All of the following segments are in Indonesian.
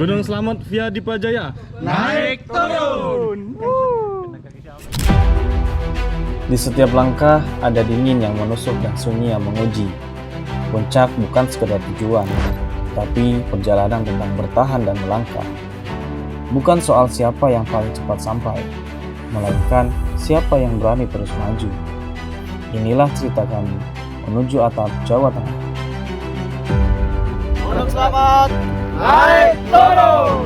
Gunung Slamet via Dipa Jaya. Naik turun. Di setiap langkah ada dingin yang menusuk dan sunyi yang menguji. Puncak bukan sekedar tujuan, tapi perjalanan tentang bertahan dan melangkah. Bukan soal siapa yang paling cepat sampai, melainkan siapa yang berani terus maju. Inilah cerita kami menuju atap Jawa Tengah. Gunung Slamet, naik turun.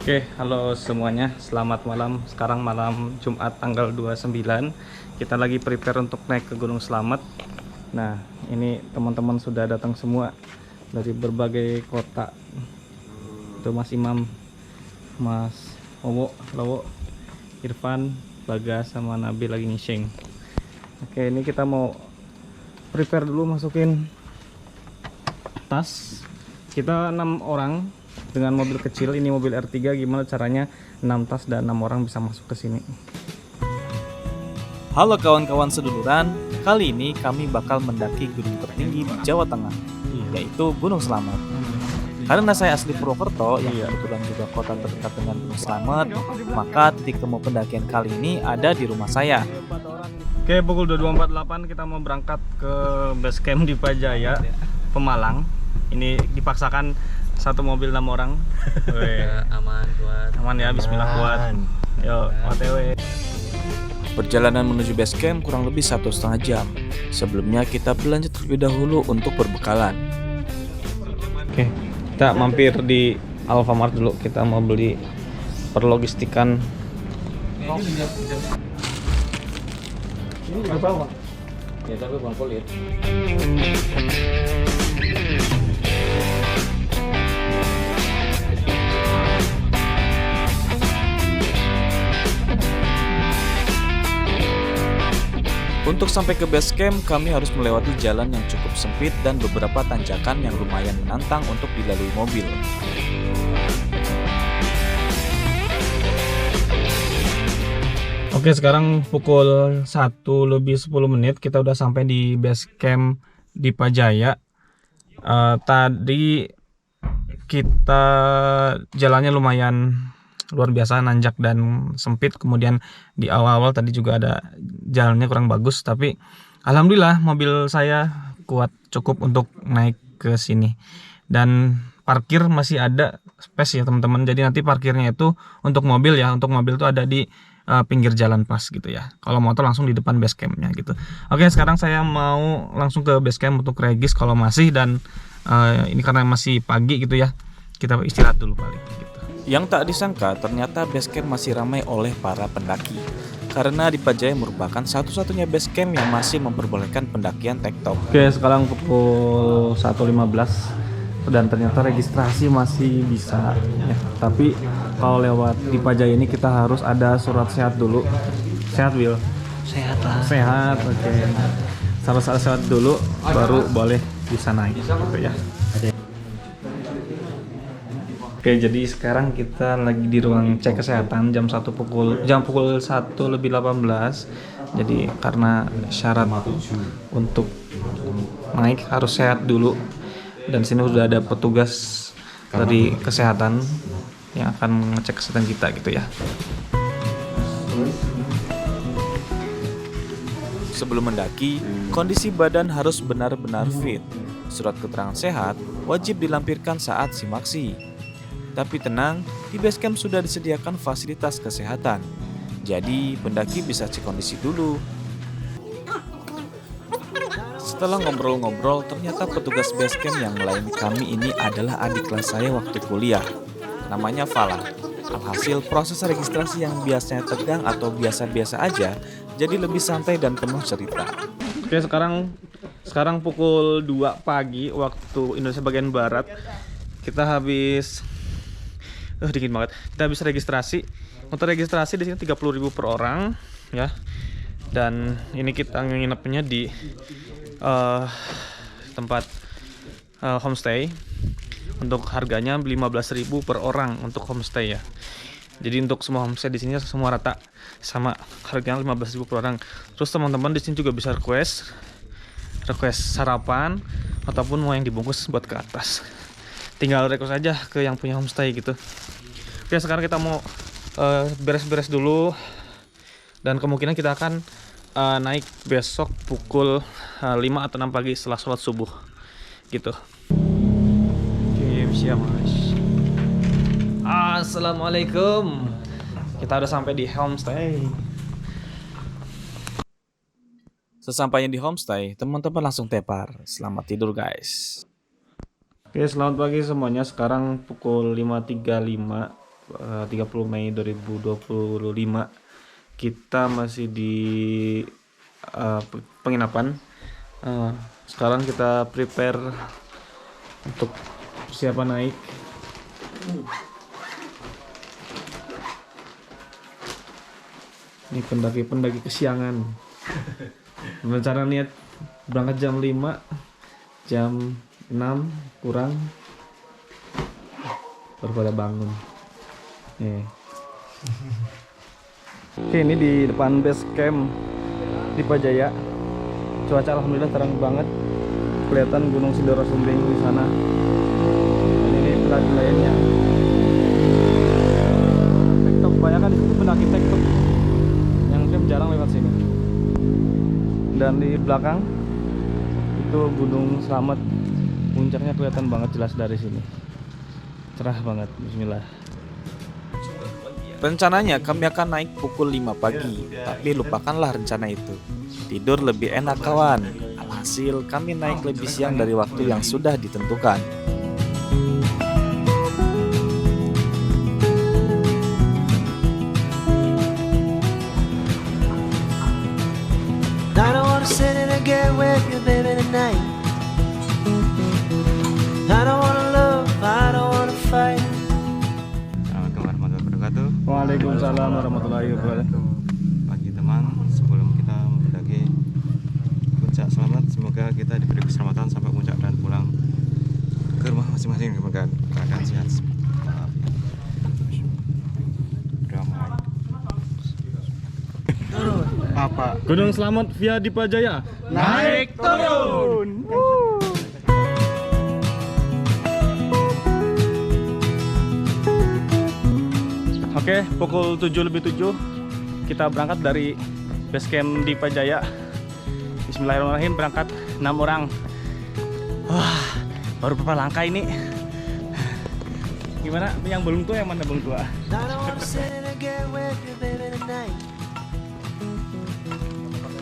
Oke, halo semuanya. Selamat malam. Sekarang malam Jumat tanggal 29. Kita lagi prepare untuk naik ke Gunung Slamet. Nah, ini teman-teman sudah datang semua dari berbagai kota. Itu Mas Imam, Mas Owo, Lowo, Irfan, Bagas, sama Nabil lagi ngising. Oke, ini kita mau prepare dulu, masukin tas. Kita 6 orang dengan mobil kecil. Ini mobil R3. Gimana caranya 6 tas dan 6 orang bisa masuk ke sini? Halo kawan-kawan seduluran, kali ini kami bakal mendaki gunung tertinggi di Jawa Tengah, yaitu Gunung Slamet. Karena saya asli Purwokerto yang kebetulan juga kota terdekat dengan Gunung Slamet, maka titik temu pendakian kali ini ada di rumah saya. Oke, pukul 22.48 kita mau berangkat ke base camp Dipa Jaya, Pemalang. Ini dipaksakan satu mobil 6 orang. Aman, kuat. Aman ya, bismillah, kuat. Yo, OTW. Perjalanan menuju base camp kurang lebih 1,5 jam. Sebelumnya kita berlanjut terlebih dahulu untuk berbekalan. Oke, kita mampir di Alfamart dulu. Kita mau beli perlogistikan. Ini berapa? Ya, tapi bukan kulit. Untuk sampai ke base camp, kami harus melewati jalan yang cukup sempit dan beberapa tanjakan yang lumayan menantang untuk dilalui mobil. Oke, sekarang pukul 1:10 kita udah sampai di base camp Dipa Jaya. Tadi kita jalannya lumayan luar biasa, nanjak dan sempit. Kemudian di awal-awal tadi juga ada jalannya kurang bagus, tapi alhamdulillah mobil saya kuat cukup untuk naik ke sini. Dan parkir masih ada space ya teman-teman. Jadi nanti parkirnya itu untuk mobil ya, untuk mobil itu ada di pinggir jalan pas gitu ya. Kalau motor langsung di depan base campnya gitu. Oke, sekarang saya mau langsung ke base camp untuk regis kalau masih, dan ini karena masih pagi gitu ya. Kita istirahat dulu paling gitu. Yang tak disangka ternyata base camp masih ramai oleh para pendaki. Karena Dipa Jaya merupakan satu-satunya base camp yang masih memperbolehkan pendakian tektok. Oke, sekarang pukul 1:15 dan ternyata registrasi masih bisa ya. Tapi kalau lewat Dipa Jaya ini kita harus ada surat sehat dulu. Sehat, Will? Sehat lah. Sehat, oke. Harus ada sehat dulu baru boleh bisa naik gitu ya. Oke, jadi sekarang kita lagi di ruang cek kesehatan jam pukul 1:18. Jadi karena syarat untuk naik harus sehat dulu, dan sini sudah ada petugas dari kesehatan yang akan ngecek kesehatan kita gitu ya. Sebelum mendaki, kondisi badan harus benar-benar fit. Surat keterangan sehat wajib dilampirkan saat simaksi. Tapi tenang, di base camp sudah disediakan fasilitas kesehatan. Jadi, pendaki bisa cek kondisi dulu. Setelah ngobrol-ngobrol, ternyata petugas base camp yang melayani kami ini adalah adik kelas saya waktu kuliah. Namanya Fala. Alhasil, proses registrasi yang biasanya tegang atau biasa-biasa aja, jadi lebih santai dan penuh cerita. Oke, sekarang pukul 2 pagi waktu Indonesia bagian barat. Kita habis dingin banget. Kita habis registrasi. Untuk registrasi di sini 30.000 per orang ya. Dan ini kita nginepnya di tempat homestay. Untuk harganya 15.000 per orang untuk homestay ya. Jadi untuk semua homestay di sini semua rata sama, harganya 15.000 per orang. Terus teman-teman di sini juga bisa request sarapan ataupun mau yang dibungkus buat ke atas. Tinggal request aja ke yang punya homestay gitu. Oke, sekarang kita mau beres-beres dulu dan kemungkinan kita akan naik besok pukul 5 atau 6 pagi setelah sholat subuh gitu. Oke, siap Mas. Assalamualaikum. Kita udah sampai di homestay. Sesampainya di homestay, teman-teman langsung tepar. Selamat tidur guys. Oke, selamat pagi semuanya. Sekarang pukul 5.35, 30 Mei 2025. Kita masih di penginapan. Sekarang kita prepare untuk persiapan naik. Ini pendaki-pendaki kesiangan. Rencana niat berangkat jam 5, jam 6 kurang baru pada bangun. Oke, ini di depan base camp di Pajaya. Cuaca alhamdulillah terang banget. Kelihatan Gunung Sindoro Sumbing di sana. Dan ini pendaki lainnya. Tektok, kebanyakan di situ pendaki tektok. Yang camp jarang lewat sini. Dan di belakang itu Gunung Slamet. Puncaknya kelihatan banget jelas dari sini. Cerah banget. Bismillah. Rencananya kami akan naik pukul 5 pagi, tapi lupakanlah rencana itu. Tidur lebih enak kawan. Alhasil kami naik lebih siang dari waktu yang sudah ditentukan. I don't wanna sit and get with you, baby, tonight. I don't wanna love, I don't wanna fight. Assalamualaikum warahmatullahi wabarakatuh. Waalaikumsalam warahmatullahi wabarakatuh. Pagi teman, sebelum kita mendaki puncak selamat, semoga kita diberi keselamatan sampai puncak dan pulang ke rumah masing-masing dengan keadaan sehat. Apa? Gunung Slamet via Dipajaya. Naik turun. Oke, pukul 7:07 kita berangkat dari base camp di Pajaya. Bismillahirrahmanirrahim, berangkat 6 orang. Wah, baru beberapa langkah ini. Gimana? Yang belum tua, yang mana belum tua? I don't wanna sit and get with you, baby, tonight.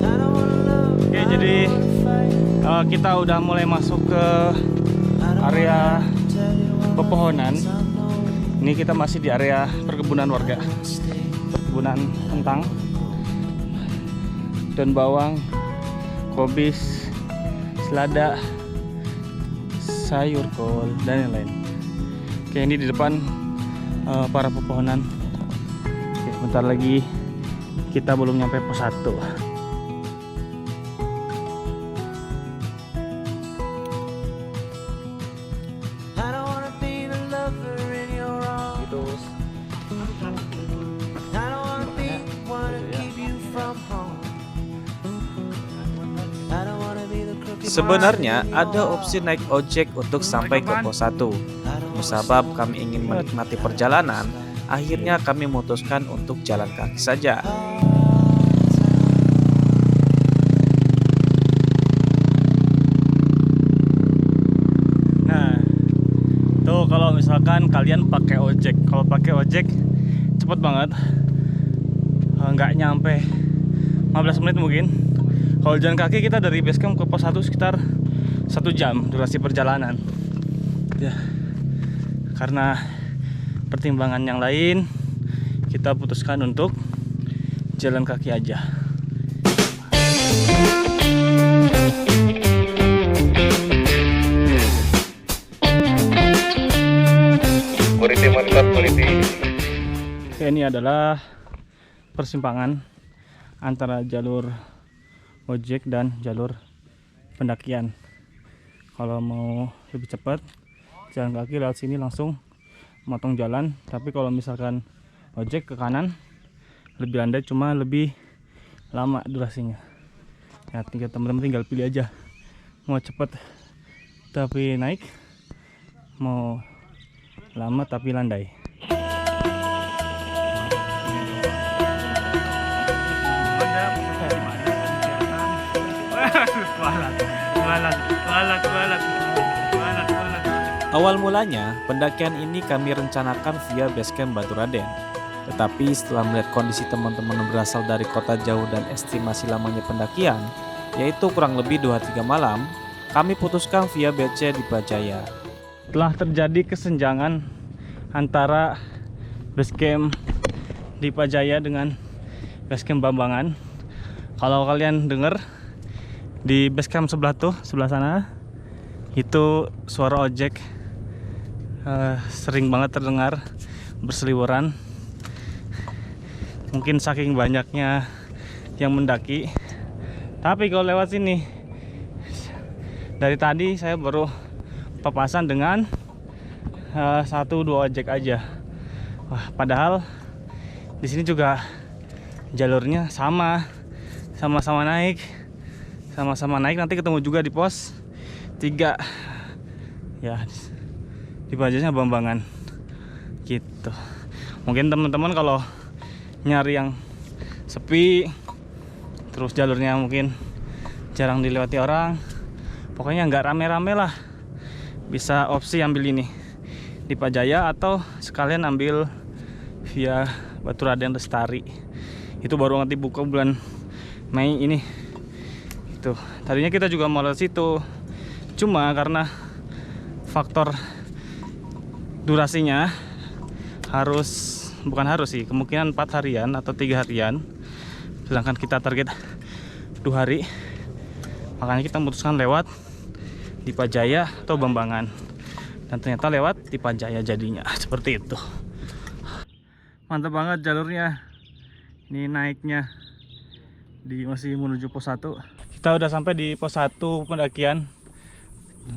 I don't wanna love, Oke, jadi fight. kita udah mulai masuk ke area pepohonan. Ini kita masih di area perkebunan warga. Perkebunan kentang dan bawang, kobis, selada, sayur kol dan lain-lain. Oke, ini di depan para pepohonan. Oke, bentar lagi kita belum nyampe pos 1. I don't wanna be the lover in your arms. I don't wanna be the one to keep you from home. I don't wanna be the crooked Sebenarnya ada opsi naik ojek untuk sampai ke pos 1. Musabab kami ingin menikmati perjalanan, akhirnya kami memutuskan untuk jalan kaki saja. Nah, tuh kalau misalkan kalian pakai ojek, kalau pakai ojek cepet banget, nggak nyampe 15 menit mungkin. Kalau jalan kaki kita dari base camp ke pos 1 sekitar 1 jam durasi perjalanan. Ya, karena pertimbangan yang lain, kita putuskan untuk jalan kaki aja. Oke, ini adalah persimpangan antara jalur ojek dan jalur pendakian. Kalau mau lebih cepat jalan kaki lewat sini langsung motong jalan, tapi kalau misalkan ojek ke kanan lebih landai, cuma lebih lama durasinya. Ya, tinggal teman-teman tinggal pilih aja mau cepet tapi naik, mau lama tapi landai. Awal mulanya, pendakian ini kami rencanakan via basecamp Baturaden. Tetapi setelah melihat kondisi teman-teman yang berasal dari kota jauh dan estimasi lamanya pendakian, yaitu kurang lebih 2-3 malam, kami putuskan via BC Dipajaya. Telah terjadi kesenjangan antara basecamp Dipajaya dengan basecamp Bambangan. Kalau kalian dengar di basecamp sebelah sana, itu suara ojek sering banget terdengar berseliweran. Mungkin saking banyaknya yang mendaki. Tapi kalau lewat sini, dari tadi saya baru papasan dengan 1-2 ojek aja. Wah, padahal di sini juga jalurnya sama-sama naik, nanti ketemu juga di pos 3 ya, di Bajanya Bambangan gitu. Mungkin teman-teman kalau nyari yang sepi, terus jalurnya mungkin jarang dilewati orang, pokoknya nggak rame-rame lah, bisa opsi ambil ini di Pajaya atau sekalian ambil via Baturaden Lestari. Itu baru nanti buka bulan Mei ini. Itu tadinya kita juga mau lewat situ, cuma karena faktor durasinya bukan harus sih, kemungkinan 4 harian atau 3 harian, sedangkan kita target 2 hari, makanya kita memutuskan lewat di Pajaya atau Bambangan, dan ternyata lewat di Pajaya jadinya seperti itu. Mantap banget jalurnya, ini naiknya masih menuju pos 1. Kita udah sampai di pos 1 pendakian,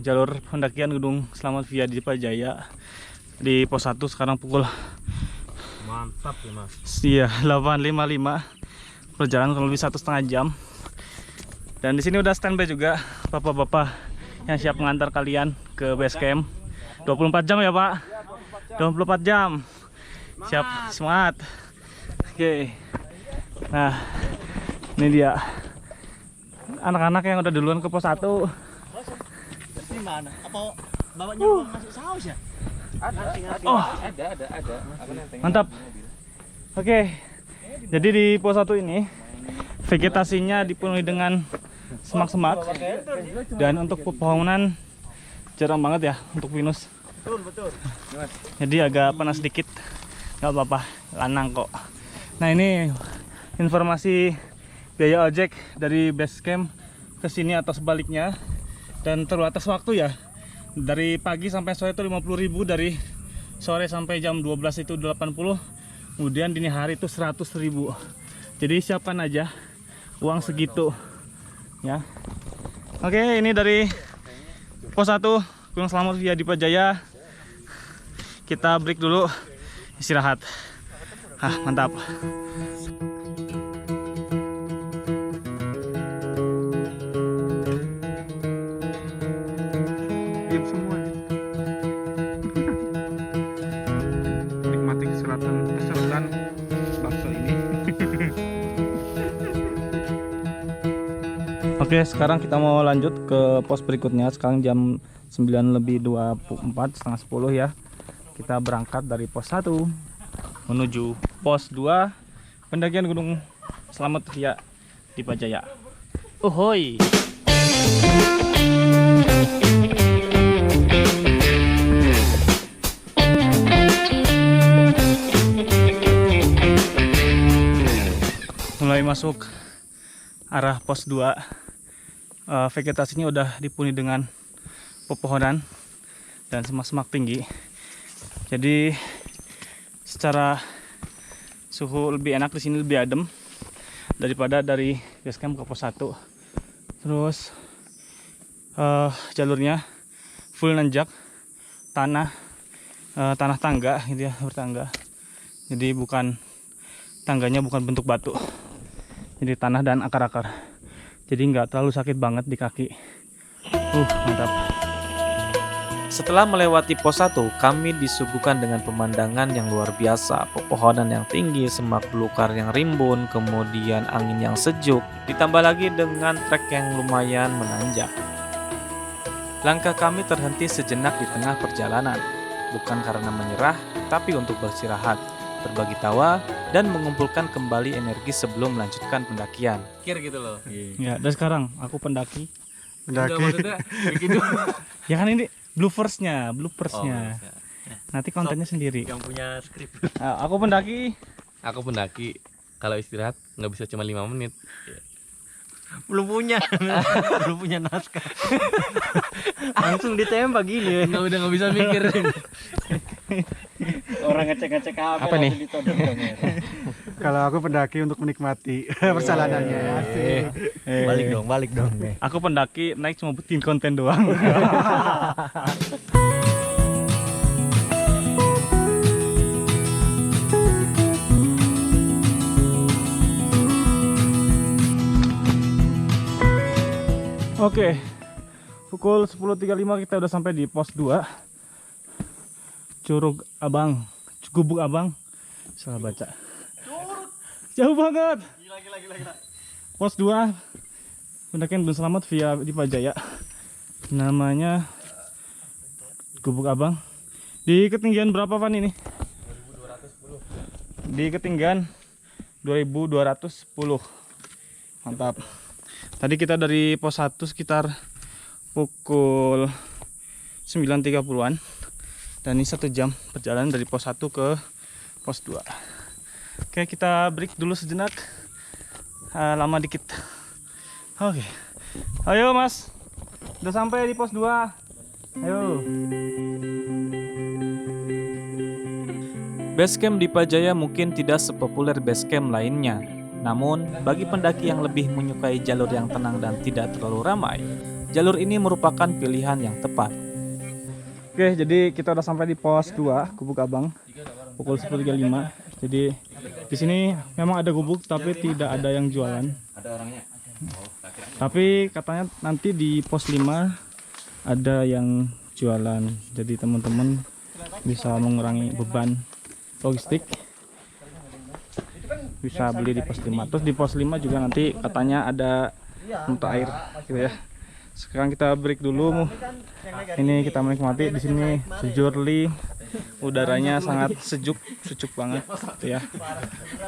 jalur pendakian Gunung Selamat via di Pajaya. Di pos 1 sekarang pukul Mantap ya Mas. iya 8.55, perjalanan kurang lebih 1,5 jam. Dan di sini udah standby juga bapak-bapak yang siap mengantar kalian ke base camp. 24 jam ya Pak? 24 jam. Siap, semangat. Oke. Nah, ini dia anak-anak yang udah duluan ke pos 1. Di mana? Apa bawanya masuk saus ya? Oh, mantap. Oke, jadi di pos 1 ini vegetasinya dipenuhi dengan semak-semak, dan untuk pepohonan jarang banget ya untuk pinus. Jadi agak panas sedikit, nggak apa-apa, lanang kok. Nah, ini informasi biaya ojek dari base camp ke sini atau sebaliknya, dan terbatas waktu ya. Dari pagi sampai sore itu 50.000, dari sore sampai jam 12 itu 80, kemudian dini hari itu 100.000. Jadi siapkan aja uang segitu ya. Oke, ini dari pos 1 Gunung Selamat via Dipajaya. Kita break dulu, istirahat. Mantap. Nikmati keseruan bakso ini. Oke, sekarang kita mau lanjut ke pos berikutnya. Sekarang jam 9:24, setengah 10 ya. Kita berangkat dari pos 1 menuju pos 2 pendakian Gunung Selamat via Dipajaya. Uhuy. Mulai masuk arah pos 2, vegetasinya udah dipenuhi dengan pepohonan dan semak-semak tinggi. Jadi secara suhu lebih enak di sini, lebih adem daripada dari base camp ke pos 1. Terus jalurnya full nanjak, tanah tangga gitu ya, bertangga. Jadi tangganya bukan bentuk batu. Jadi tanah dan akar-akar. Jadi nggak terlalu sakit banget di kaki. Mantap. Setelah melewati pos 1, kami disuguhkan dengan pemandangan yang luar biasa. Pepohonan yang tinggi, semak belukar yang rimbun, kemudian angin yang sejuk, ditambah lagi dengan trek yang lumayan menanjak. Langkah kami terhenti sejenak di tengah perjalanan, bukan karena menyerah, tapi untuk beristirahat, berbagi tawa, dan mengumpulkan kembali energi sebelum melanjutkan pendakian. Ya, dan sekarang aku pendaki. Maksudnya gitu. Ya kan ini bloopersnya. Nanti kontennya sendiri. Yang punya skrip. Aku pendaki. Aku pendaki, kalau istirahat nggak bisa cuma 5 menit. Belum punya. Belum punya naskah. Langsung ditembak gini. Udah nggak bisa mikir. Orang ngecek Apa nih? Kalau aku pendaki untuk menikmati perjalanannya. Asik. Balik dong. Aku pendaki naik cuma bikin konten doang. Oke, pukul 10.35 kita udah sampai di pos 2 Gubuk Abang. Salah baca. Jauh banget. Gila. Pos 2 pendakian belum selamat via Dipa Jaya. Namanya Gubuk Abang. Di ketinggian berapa Van ini? 2210. Di ketinggian 2210. Mantap. Tadi kita dari pos 1 sekitar pukul 9.30-an. Dan ini 1 jam perjalanan dari pos 1 ke pos 2. Oke, kita break dulu sejenak. Lama dikit. Oke. Ayo Mas. Udah sampai di pos 2. Ayo. Basecamp Dipa Jaya mungkin tidak sepopuler basecamp lainnya. Namun, bagi pendaki yang lebih menyukai jalur yang tenang dan tidak terlalu ramai, jalur ini merupakan pilihan yang tepat. Oke, jadi kita udah sampai di pos 2 Gubuk Abang pukul 10.35. Jadi di sini memang ada gubuk tapi tidak ada yang jualan. Tapi katanya nanti di pos 5 ada yang jualan. Jadi teman-teman bisa mengurangi beban logistik. Bisa beli di pos 5. Terus di pos 5 juga nanti katanya ada mata air gitu ya. Sekarang kita break dulu. Ini kita menikmati di sini sejurli, udaranya sangat sejuk banget gitu ya.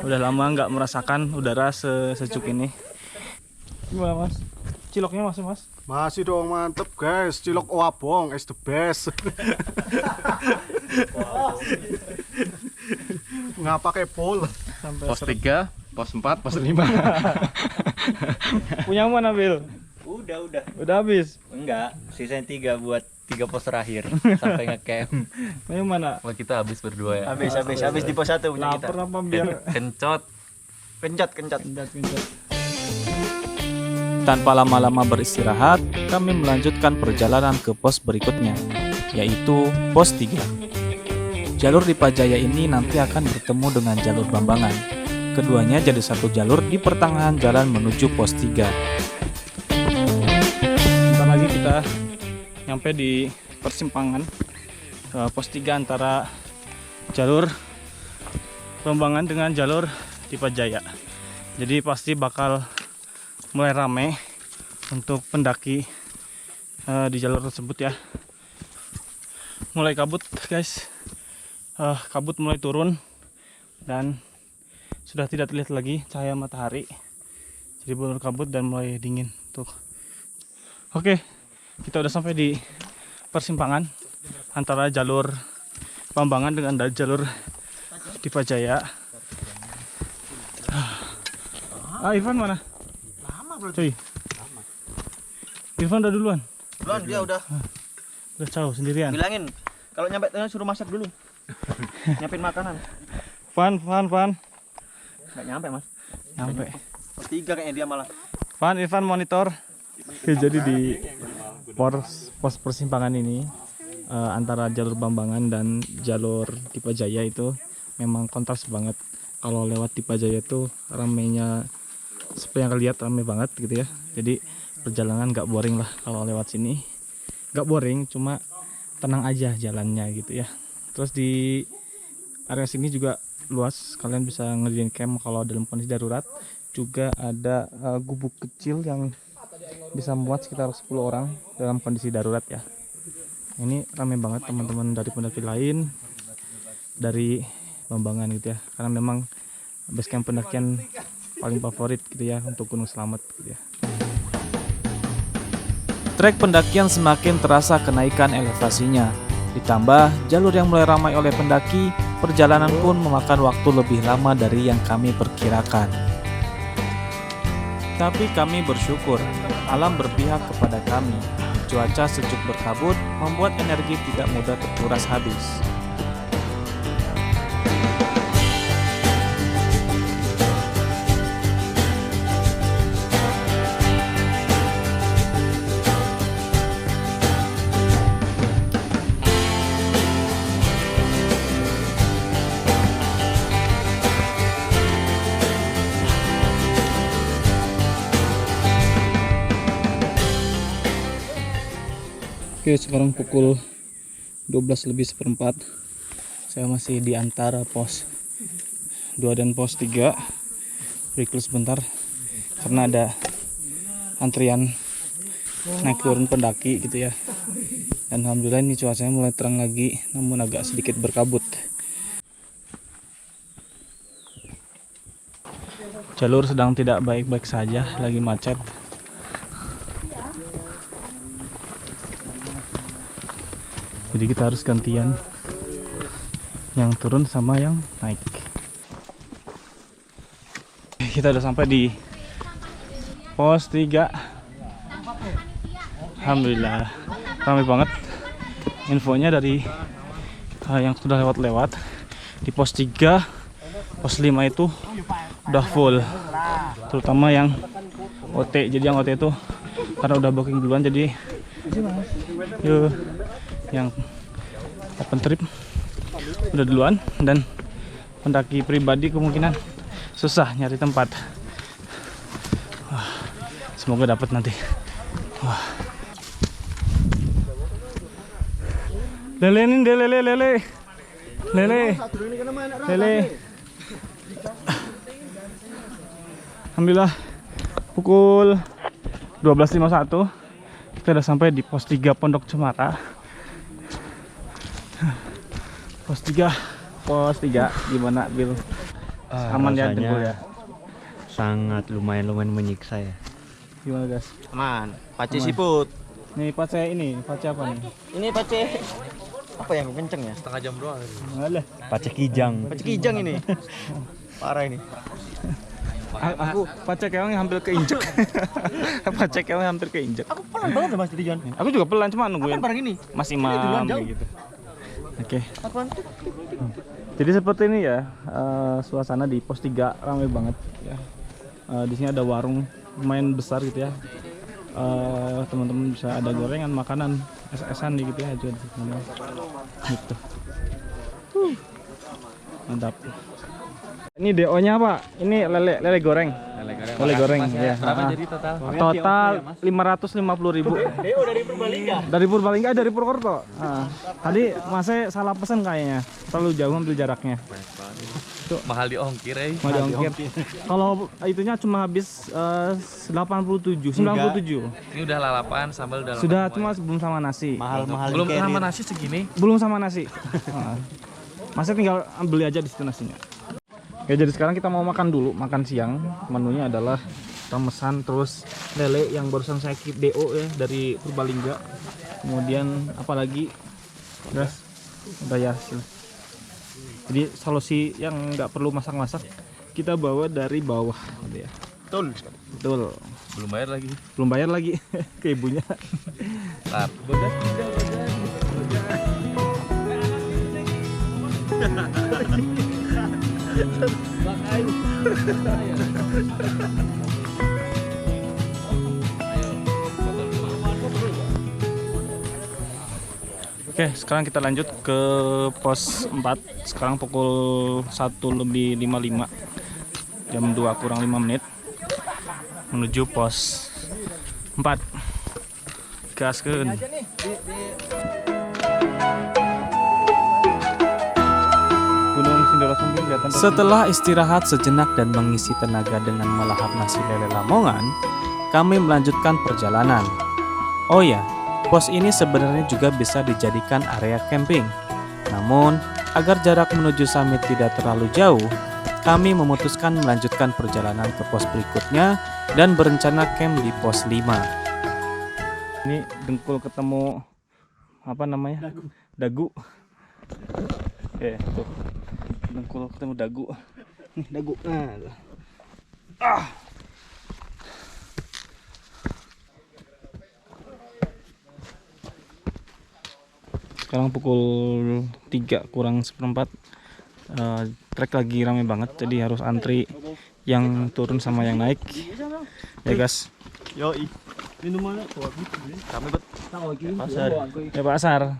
Udah lama nggak merasakan udara sesejuk ini. Gimana Mas? Ciloknya masih Mas? Masih dong, mantep guys. Cilok Owabong is the best. Nggak pakai pol. Pos 3, pos 4, pos 5. Punya mana Bil? Udah. Udah habis? Enggak, sisain 3 buat 3 pos terakhir sampai ngecamp. Punya mana? Wah, kita habis berdua ya. Habis di pos 1 punya kita. Lapar apa biar Kencot. Kencot. kencet. Tanpa lama-lama beristirahat, kami melanjutkan perjalanan ke pos berikutnya, yaitu pos 3. Jalur Dipa Jaya ini nanti akan bertemu dengan jalur Bambangan. Keduanya jadi satu jalur di pertengahan jalan menuju pos 3. Bentar lagi kita nyampe di persimpangan pos 3 antara jalur Bambangan dengan jalur Dipa Jaya. Jadi pasti bakal mulai rame untuk pendaki di jalur tersebut ya. Mulai kabut guys. Kabut mulai turun dan sudah tidak terlihat lagi cahaya matahari. Jadi benar kabut dan mulai dingin tuh. Oke, kita udah sampai di persimpangan antara jalur Bambangan dengan jalur Dipa Jaya. Irfan mana? Lama bro. Cuy. Irfan udah duluan. Duluan dia udah. Udah jauh sendirian. Bilangin kalau nyampe tengah suruh masak dulu. Nyiapin makanan. Van. Nggak nyampe mas. Nyampe. Pos 3 kayaknya dia malah. Van, Irfan monitor. Oke, jadi di pos persimpangan ini antara jalur Bambangan dan jalur Dipa Jaya itu memang kontras banget. Kalau lewat di Pajaya itu ramenya seperti yang kalian lihat, rame banget gitu ya. Jadi perjalanan nggak boring lah kalau lewat sini. Nggak boring, cuma tenang aja jalannya gitu ya. Terus di area sini juga luas, kalian bisa ngedirin camp kalau dalam kondisi darurat. Juga ada gubuk kecil yang bisa muat sekitar 10 orang dalam kondisi darurat ya. Ini rame banget teman-teman dari pendaki lain, dari Bambangan gitu ya, karena memang basecamp pendakian paling favorit gitu ya untuk Gunung Slamet gitu ya. Trek pendakian semakin terasa kenaikan elevasinya. Ditambah jalur yang mulai ramai oleh pendaki, perjalanan pun memakan waktu lebih lama dari yang kami perkirakan. Tapi kami bersyukur, alam berpihak kepada kami. Cuaca sejuk berkabut membuat energi tidak mudah terkuras habis. Oke, sekarang pukul 12:04. Saya masih di antara pos 2 dan pos 3. Break dulu sebentar karena ada antrian naik turun pendaki gitu ya. Dan alhamdulillah ini cuacanya mulai terang lagi, namun agak sedikit berkabut. Jalur sedang tidak baik-baik saja, lagi macet. Jadi kita harus gantian yang turun sama yang naik. Kita udah sampai di pos 3. Alhamdulillah ramai banget. Infonya dari yang sudah lewat-lewat. Di pos 3, pos 5 itu udah full, terutama yang OT. Jadi yang OT itu karena udah booking duluan, jadi yuk yang open trip udah duluan, dan pendaki pribadi kemungkinan susah nyari tempat. Wah, semoga dapat nanti. Wah. Lele. Alhamdulillah pukul 12:51 kita udah sampai di pos 3 Pondok Cemara. Pos 3 gimana Bil? Aman ya dengkul ya? Sangat lumayan menyiksa ya. Gimana guys? Aman. Pace Aman. siput. Nih pace apa nih? Ini pace apa yang kenceng ya? Setengah jam doang. Alah. Pace kijang. Pace kijang ini. Parah ini. Aku pace keong yang hampir keinjek. Pace keong yang hampir keinjek. Aku pelan banget Mas Dijan. Aku juga pelan, cuma nungguin. Barang ini. Mas Ini duluan Imam jauh. kayak gitu. Oke. Apaan tuh? Jadi seperti ini ya, suasana di pos 3 ramai banget ya. Di sini ada warung lumayan besar gitu ya. Teman-teman bisa ada gorengan, makanan, es-esan gitu ya juga di sini. Gitu. Mantap. Ini DO-nya apa? Ini lele goreng. Lele goreng ya. Berapa jadi total? Total 550.000. DO dari Purbalingga. Dari Purbalingga, dari Purwokerto. Tadi Masnya salah pesan kayaknya. Terlalu jauh ambil jaraknya. Mahal di ongkir ya. Mau diongkir. Kalau itunya cuma habis 97. Ini udah lalapan, sambal udah Sudah lalapan cuma belum sama nasi. Mahal-mahal belum sama nasi segini. Belum sama nasi. Masnya tinggal beli aja di situ nasinya. Oke, jadi sekarang kita mau makan dulu, makan siang. Menunya adalah ramesan, terus lele yang barusan saya keep DO ya dari Purbalingga. Kemudian apalagi, guys, udah ya. Jadi solusi yang nggak perlu masak-masak kita bawa dari bawah, gitu ya. Betul. Belum bayar lagi. Belum bayar lagi ke ibunya. Tar. Oke, sekarang kita lanjut ke pos 4. Sekarang pukul 1:55. Jam 2 kurang 5 menit. Menuju pos 4. Gaskeun. Gunung Sindoro Sumbing kelihatan. Setelah istirahat sejenak dan mengisi tenaga dengan melahap nasi lele Lamongan, kami melanjutkan perjalanan. Oh ya, pos ini sebenarnya juga bisa dijadikan area camping. Namun, agar jarak menuju summit tidak terlalu jauh, kami memutuskan melanjutkan perjalanan ke pos berikutnya dan berencana camp di pos 5. Ini dengkul ketemu apa namanya? Dagu. Tuh. Dengkul ketemu dagu. Nih dagu. Sekarang pukul 3 kurang 1/4. Trek lagi rame banget, jadi harus antri yang turun sama yang naik. Ya guys. Yoi. Minumannya tuh. Kami bet pasar. Ya pasar.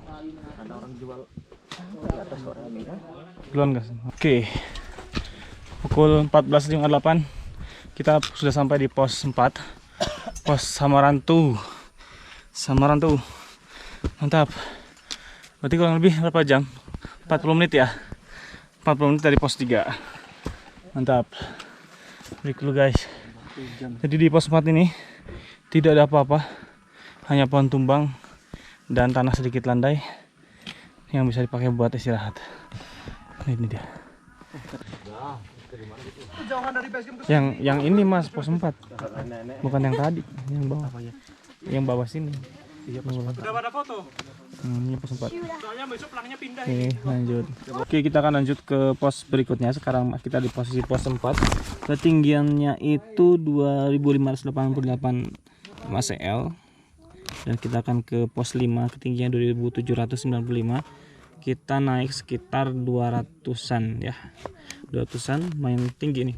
Duluan guys. Oke. Pukul 14.58 kita sudah sampai di pos 4. Pos Samarantu. Mantap. Berarti kurang lebih berapa jam? 40 menit ya. 40 menit dari pos 3. Mantap. Break dulu guys. Jadi di pos 4 ini tidak ada apa-apa, hanya pohon tumbang dan tanah sedikit landai yang bisa dipakai buat istirahat. Ini dia. Yang ini Mas, pos 4. Bukan yang tadi, yang bawah. Yang bawah sini. Udah pada foto. Ini pos 4. Soalnya besok pulangnya pindah. Oke, lanjut. Oke, kita akan lanjut ke pos berikutnya. Sekarang kita di posisi pos 4. Ketinggiannya itu 2588 mcl. Dan kita akan ke pos 5, ketinggian 2795. Kita naik sekitar 200-an ya. 200-an main tinggi nih.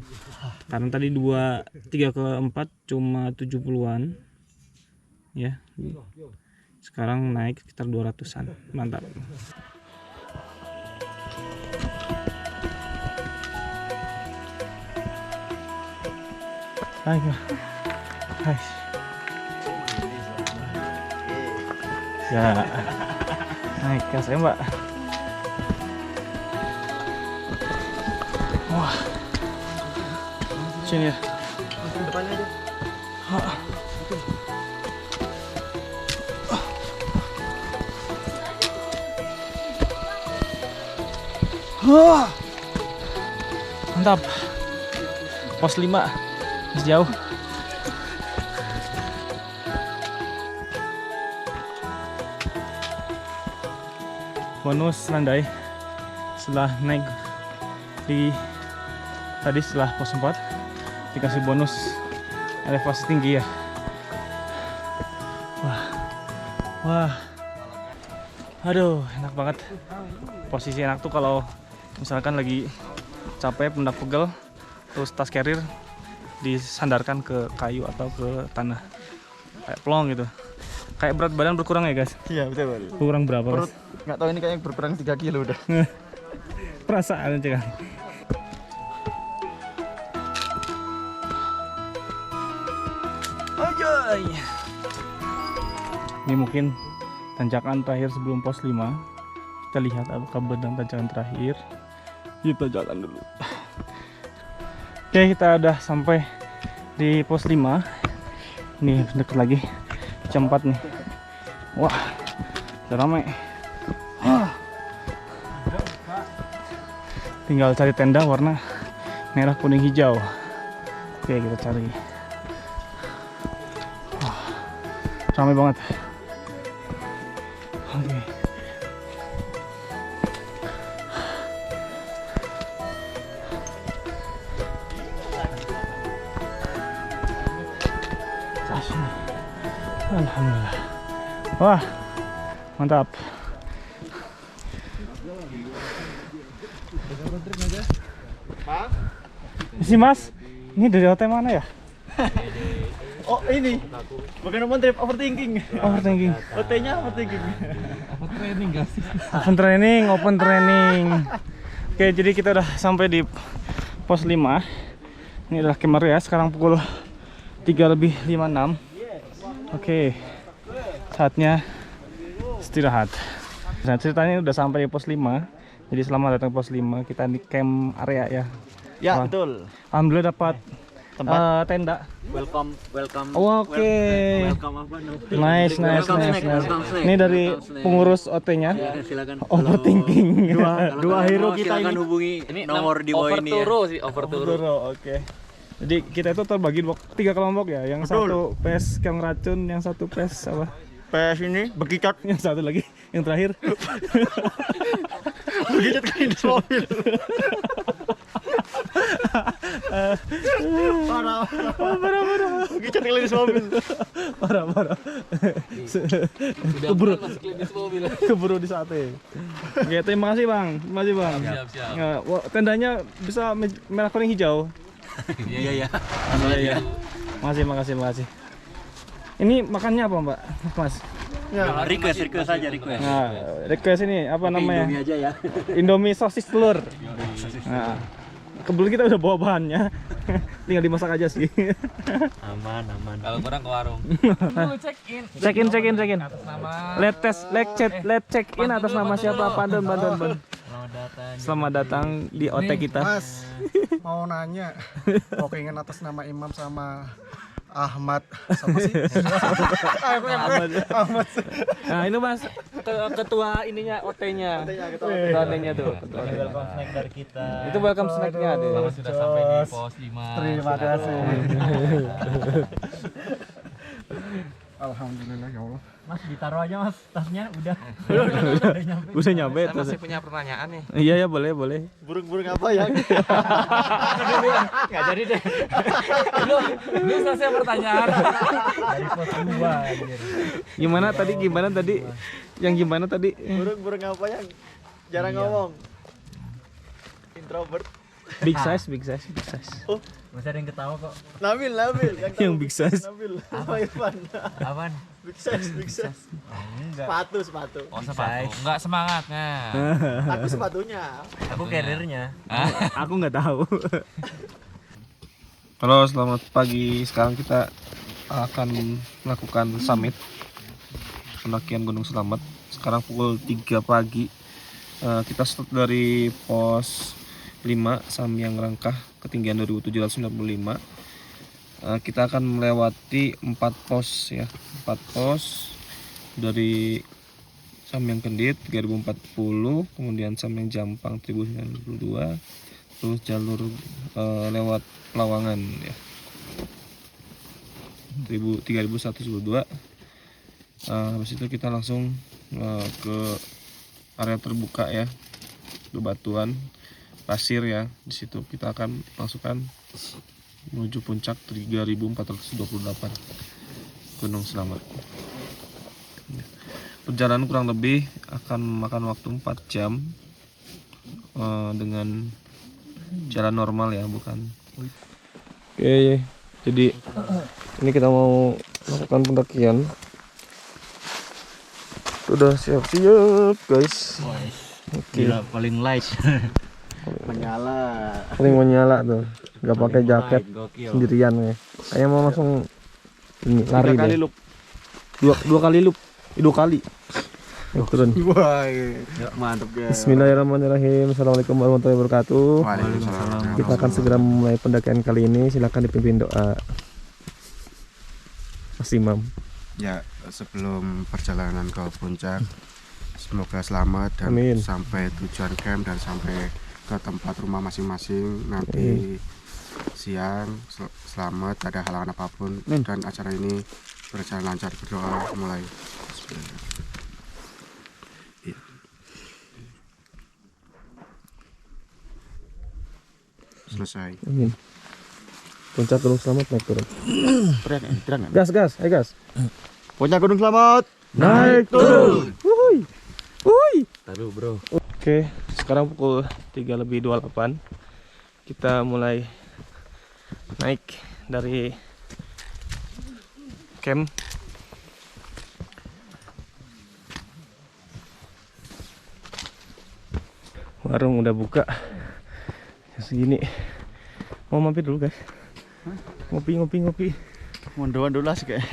Karena tadi 3 ke 4 cuma 70-an. Ya. Sekarang naik sekitar 200-an. Mantap. Hai. Ya. Naik gas ya, Mbak. Wah. Sini ya. Depannya aja. Mantap. Pos 5 masih jauh. Bonus landai setelah naik di tadi setelah pos 4 dikasih bonus elevasi tinggi ya. Wah. Aduh, enak banget. Posisi enak tuh kalau misalkan lagi capek, pundak pegel, terus tas carrier disandarkan ke kayu atau ke tanah kayak plong gitu. Kayak berat badan berkurang ya guys? Iya betul. Kurang berapa guys? Nggak tahu ini kayaknya berkurang 3 kilo udah. Perasaan aja kan. Ayoy. Ini mungkin tanjakan terakhir sebelum pos 5. Kita lihat apakah benar tanjakan terakhir. Kita jalan dulu. Oke, kita udah sampai di pos 5. Ini deket lagi. Jam 4 nih. Wah, udah ramai. Tinggal cari tenda warna merah, kuning, hijau. Oke, kita cari. Ramai banget. Oke. Alhamdulillah. Wah, mantap. Si Mas, ini dari hotel mana ya? Oh ini. Bukan open trip, overthinking. Overthinking. OT-nya overthinking. Open training. Oke, jadi kita udah sampai di pos 5. Ini adalah camp area, sekarang pukul 3:56. Oke, saatnya istirahat. Nah, ceritanya udah sampai di pos 5. Jadi selamat datang pos 5. Kita di camp area ya. Ya, Wah. betul. Alhamdulillah dapat Tempat. tenda. Welcome. Oke. Welcome apa? Nice. Welcome snack. Ini dari pengurus OT-nya. Silakan. Overthinking. Dua hero kita ini. hubungi ini nomor di bawah ini ya. Overturo, oke. Jadi kita itu terbagi 3 kelompok ya. Yang satu pes yang racun, yang satu pes apa? PS ini bekicot. Yang satu lagi, yang terakhir. Bekicot kan di mobil. Parah. Bekicot kan di mobil. Parah. Keburu di sate. Oke, terima kasih Bang. Siap. Ya, tendanya bisa merah kuning hijau. Iya. Makasih. Ini makannya apa Mbak? Mas? Ya, request aja. Nah, request ini apa namanya? Indomie aja ya. Indomie sosis telur. Nah, kebetulan kita udah bawa bahannya. Tinggal dimasak aja sih. Aman. Kalau kurang ke warung. Check in. Let's check in atas nama siapa? Pandun. Selamat datang di OT kita. Mas, mau nanya. Bookingan atas nama Imam sama Ahmad sama sih? Ahmad. Nah, ini Mas ketua ininya OT-nya. OT-nya tuh. Welcome snack dari kita. Itu welcome snack-nya deh. Sudah sampai di pos 5. Terima kasih. Alhamdulillah ya Allah. Mas ditaruh aja Mas tasnya udah. Udah nyampe. Saya masih punya pertanyaan nih. Iya ya, boleh. Burung apa ya? Enggak jadi deh. Lu selesai pertanyaan. Dari pos 2 anjir. Gimana tadi? Yang gimana tadi? Burung apa yang jarang ngomong? Introvert. Big size. Masih ada yang ketawa kok. Nabil Yang big size. Nabil. Apa Irfan? Apaan? Big size. Sepatu. Oh, sepatu. Enggak semangatnya. Aku sepatunya. Aku carrier-nya. Aku nggak tahu. Halo, selamat pagi. Sekarang kita akan melakukan summit pendakian Gunung Selamet. Sekarang pukul 3 pagi. Kita start dari pos 5 Samyang Rangkah ketinggian 2795. Kita akan melewati 4 pos ya. 4 pos dari Samyang Kendit 3040, kemudian Samyang Jampang 1092, terus jalur lewat Lawangan ya. 3112. Habis itu kita langsung ke area terbuka ya, bebatuan pasir ya. Di situ kita akan masukkan menuju puncak 3428 Gunung Selamet. Perjalanan kurang lebih akan memakan waktu 4 jam dengan jalan normal ya, bukan. Oke, jadi ini kita mau melakukan pendakian. Sudah siap-siap guys. Oke. Gila, paling light. Paling menyala tuh, nggak pakai jaket, Gokil. sendirian ya. Saya mau langsung ini lari deh. loop. Dua kali loop, 2 kali. Turun. Wah, ya, mantap guys. Bismillahirrahmanirrahim. Assalamualaikum warahmatullahi wabarakatuh. Waalaikumsalam. Kita akan segera memulai pendakian kali ini. Silakan dipimpin doa. Mas Imam. Ya, sebelum perjalanan ke puncak, semoga selamat dan Amin. sampai tujuan camp dan sampai ke tempat rumah masing-masing nanti siang selamat, tak ada halangan apapun dan acara ini berjalan lancar. Berdoa mulai. Iya. Selesai. Amin. Puncak Gunung Selamet naik turun. Teriak. Gas, ayo gas. Puncak Gunung Selamet. Naik turun. Wuih. Taruh, Bro. Oke, sekarang pukul 3:28. Kita mulai naik dari camp. Warung udah buka. Jam segini. Mau mampir dulu guys. Ngopi. Munduran dulu lah sih kayak.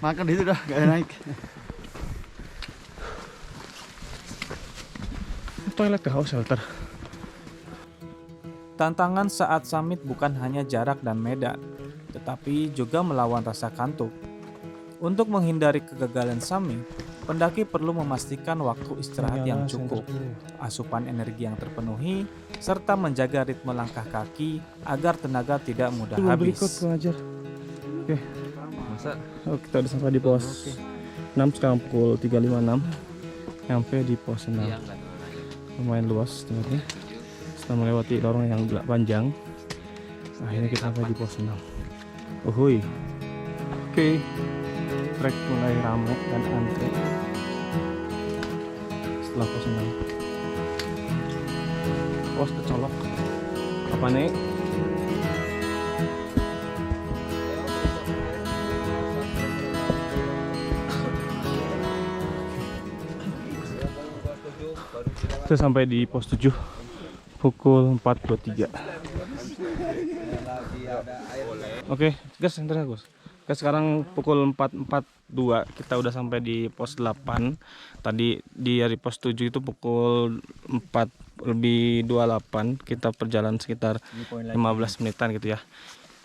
Makan di situ dah, gak naik. Toilet ke house shelter. Tantangan saat summit bukan hanya jarak dan medan, tetapi juga melawan rasa kantuk. Untuk menghindari kegagalan summit, pendaki perlu memastikan waktu istirahat yang cukup, asupan energi yang terpenuhi, serta menjaga ritme langkah kaki agar tenaga tidak mudah habis. Pengajar. Oke. Oh, kita udah sampai di pos 6 sekarang pukul 3.56. Sampai di pos 6. Lumayan luas tempatnya. Setelah melewati lorong yang panjang, akhirnya kita sampai di pos 6. Uhuy. Oke. Trek mulai ramai dan antri setelah pos 6. Pos kecolok. Apa nih? Kita sampai di pos 7 pukul 4.23. Oke, gas entar Gus. Sekarang pukul 4.42 kita udah sampai di pos 8. Tadi dari pos 7 itu pukul 4:28. Kita perjalanan sekitar 15 menitan gitu ya.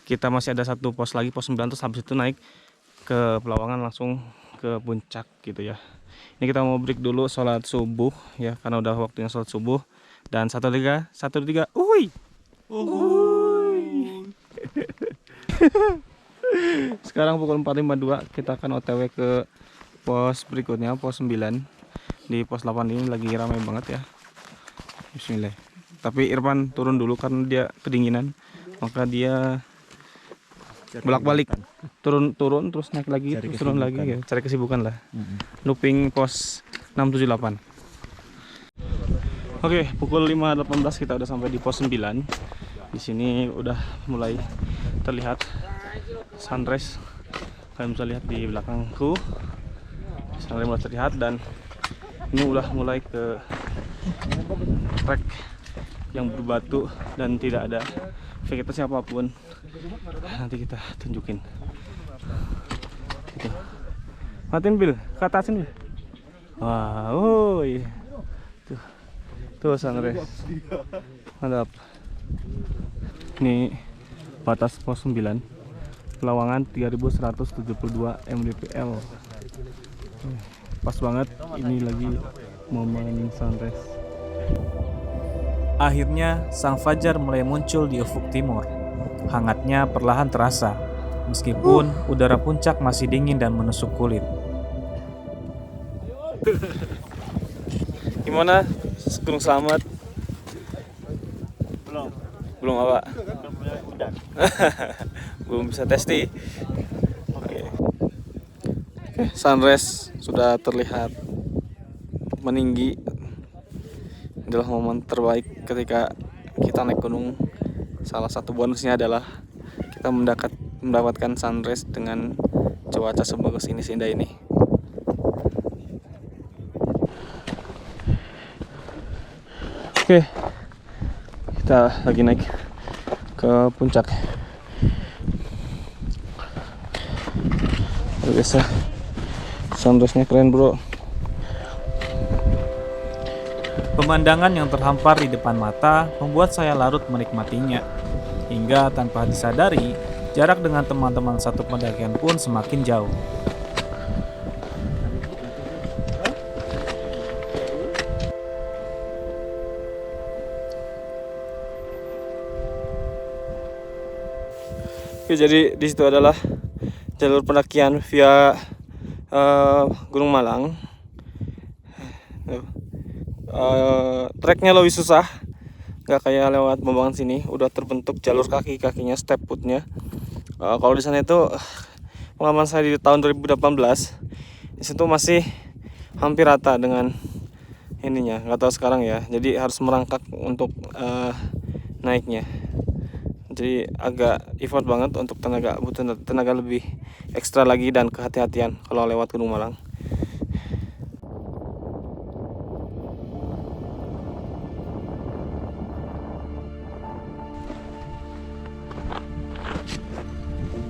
Kita masih ada satu pos lagi, pos 9, terus habis itu naik ke Pelawangan langsung ke puncak gitu ya. Ini kita mau break dulu sholat subuh ya, karena udah waktunya sholat subuh. Dan 1-3, uhuy. Sekarang pukul 4.52 kita akan OTW ke pos berikutnya, pos 9. Di pos 8 ini lagi ramai banget ya. Bismillah. Tapi Irfan turun dulu karena dia kedinginan, maka dia bolak-balik turun terus naik lagi, terus turun lagi ya, cari kesibukan lah. Looping pos 678. Oke, pukul 5.18 kita udah sampai di pos 9. Di sini udah mulai terlihat sunrise. Kalian bisa lihat di belakangku. Sunrise mulai terlihat dan ini udah mulai ke trek yang berbatu dan tidak ada vegetasi apapun. Nanti kita tunjukin. Gitu. Matiin Bil, ke atasin Bil. Wow, tuh sunrise. Mantap. Ini batas pos 9. Pelawangan 3172 mdpl. Pas banget, ini lagi momen sunrise. Akhirnya, sang fajar mulai muncul di ufuk timur. Hangatnya perlahan terasa, meskipun udara puncak masih dingin dan menusuk kulit. Gimana Gunung Slamet? Belum apa? Belum bisa testi. Oke, sunrise sudah terlihat meninggi. Adalah momen terbaik ketika kita naik gunung. Salah satu bonusnya adalah kita mendapatkan sunrise dengan cuaca sebagus ini, seindah ini. Oke, kita lagi naik ke puncak. Luar biasa, sunrise-nya keren bro. Pemandangan yang terhampar di depan mata membuat saya larut menikmatinya. Hingga tanpa disadari, jarak dengan teman-teman satu pendakian pun semakin jauh. Oke, jadi di situ adalah jalur pendakian via Gunung Malang. Treknya lebih susah, nggak kayak lewat Bambangan sini. Udah terbentuk jalur kakinya, step footnya. Kalau di sana itu pengalaman saya di tahun 2018, di situ masih hampir rata dengan ininya. Nggak tahu sekarang ya. Jadi harus merangkak untuk naiknya. Jadi agak effort banget untuk tenaga, butuh tenaga lebih ekstra lagi dan kehati-hatian kalau lewat Gunung Malang.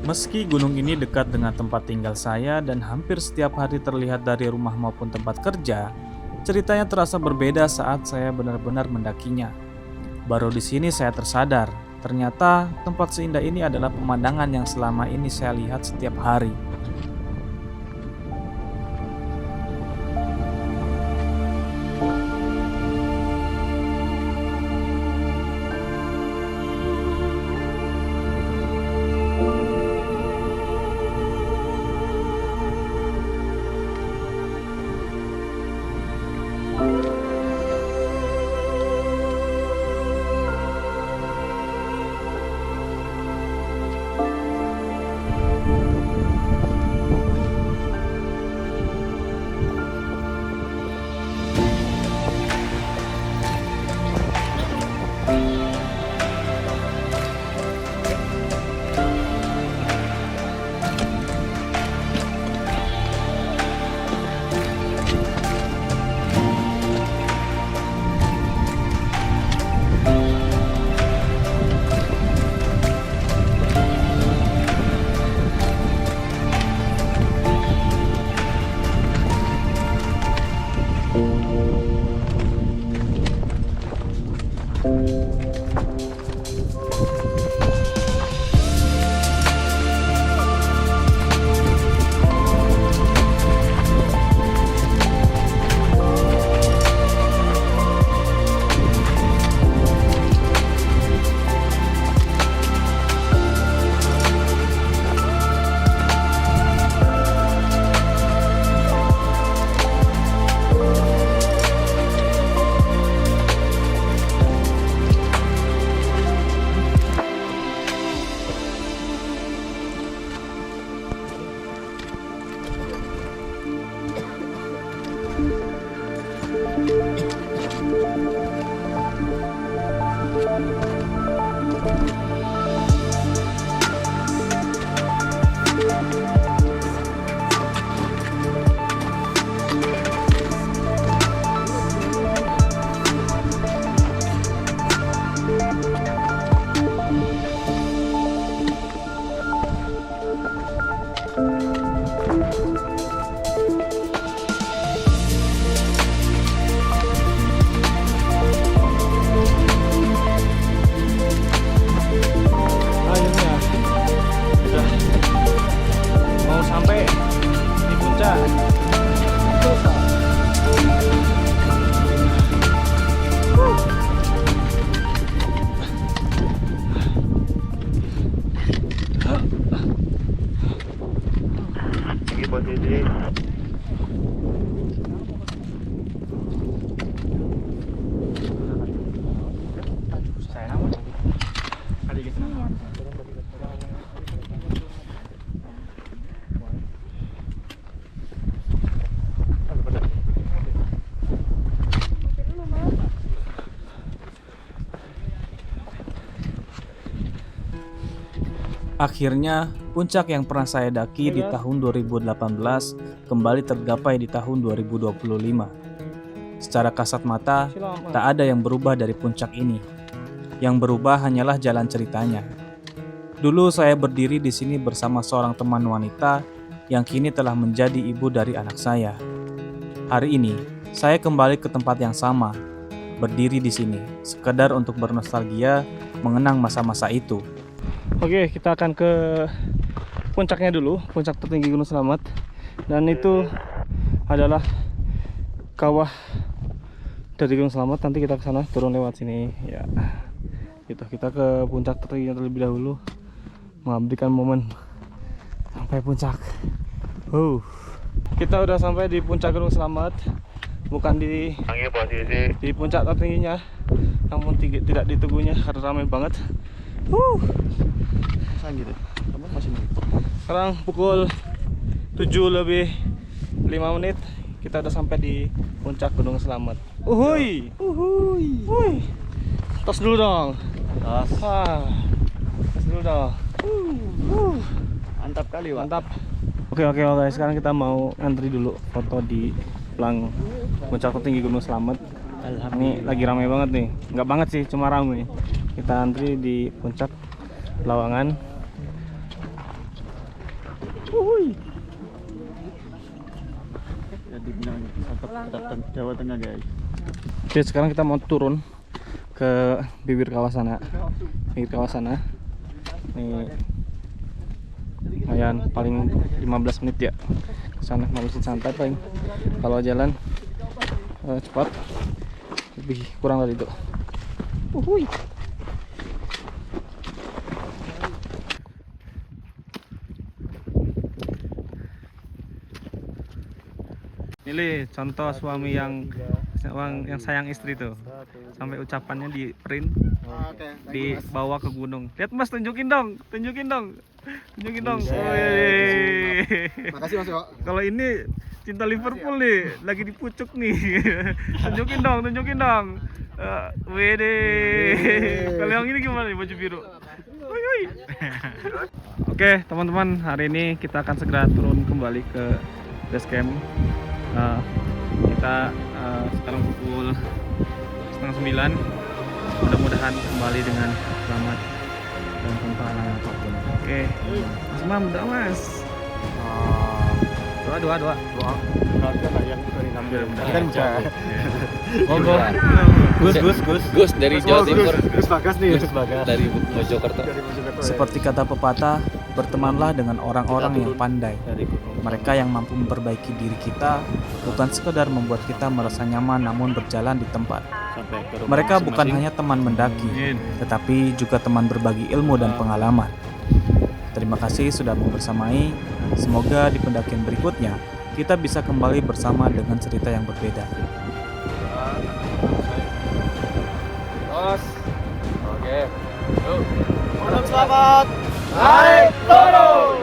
Meski gunung ini dekat dengan tempat tinggal saya dan hampir setiap hari terlihat dari rumah maupun tempat kerja, ceritanya terasa berbeda saat saya benar-benar mendakinya. Baru di sini saya tersadar, ternyata tempat seindah ini adalah pemandangan yang selama ini saya lihat setiap hari. Akhirnya, puncak yang pernah saya daki di tahun 2018 kembali tergapai di tahun 2025. Secara kasat mata, tak ada yang berubah dari puncak ini. Yang berubah hanyalah jalan ceritanya. Dulu saya berdiri di sini bersama seorang teman wanita yang kini telah menjadi ibu dari anak saya. Hari ini, saya kembali ke tempat yang sama, berdiri di sini, sekedar untuk bernostalgia mengenang masa-masa itu. Oke, kita akan ke puncaknya dulu, puncak tertinggi Gunung Selamet. Dan itu adalah kawah dari Gunung Selamet. Nanti kita ke sana, turun lewat sini ya. Gitu, kita ke puncak tertingginya terlebih dahulu, mengabadikan momen sampai puncak. Kita udah sampai di puncak Gunung Selamet, bukan di puncak tertingginya, namun tidak ditunggunya karena ramai banget. Sekarang pukul 7:05, kita udah sampai di puncak Gunung Selamet. Uhuy. Tos dulu dong. Tos. dulu dah. Mantap kali, Pak. Mantap. Oke guys, sekarang kita mau ngantri dulu foto di pelang puncak tertinggi Gunung Slamet. Ini lagi ramai banget nih, nggak banget sih, cuma ramai. Kita antri di puncak Lawangan. Jadi pendaftaran Jawa Tengah, guys. Oke, sekarang kita mau turun ke bibir kawah sana. Nih lumayan, paling 15 menit ya ke sana, masih santai paling. Kalau jalan cepat lebih kurang dari itu. Ini contoh suami yang sayang istri tuh, sampai ucapannya di print, dibawa ke gunung. Lihat Mas, tunjukin dong. Wih. Makasih Mas Yo. Kalau ini cinta Liverpool nih, lagi di pucuk nih. tunjukin dong. Wede. Kalau yang ini gimana nih, baju biru? Wih. Oke teman-teman, hari ini kita akan segera turun kembali ke base camp. Kita sekarang pukul 8:30. Mudah-mudahan kembali dengan selamat dan tanpa halangan apapun. Oke, Mas Mam, doa Mas. Doa. Gus dari Jawa Timur. Gus Bagas nih, Dari Mojokerto. Seperti kata pepatah, bertemanlah dengan orang-orang yang pandai. Mereka yang mampu memperbaiki diri kita, bukan sekedar membuat kita merasa nyaman namun berjalan di tempat. Mereka bukan hanya teman mendaki, tetapi juga teman berbagi ilmu dan pengalaman. Terima kasih sudah membersamai. Semoga di pendakian berikutnya kita bisa kembali bersama dengan cerita yang berbeda. Oke. Selamat. Naik turun.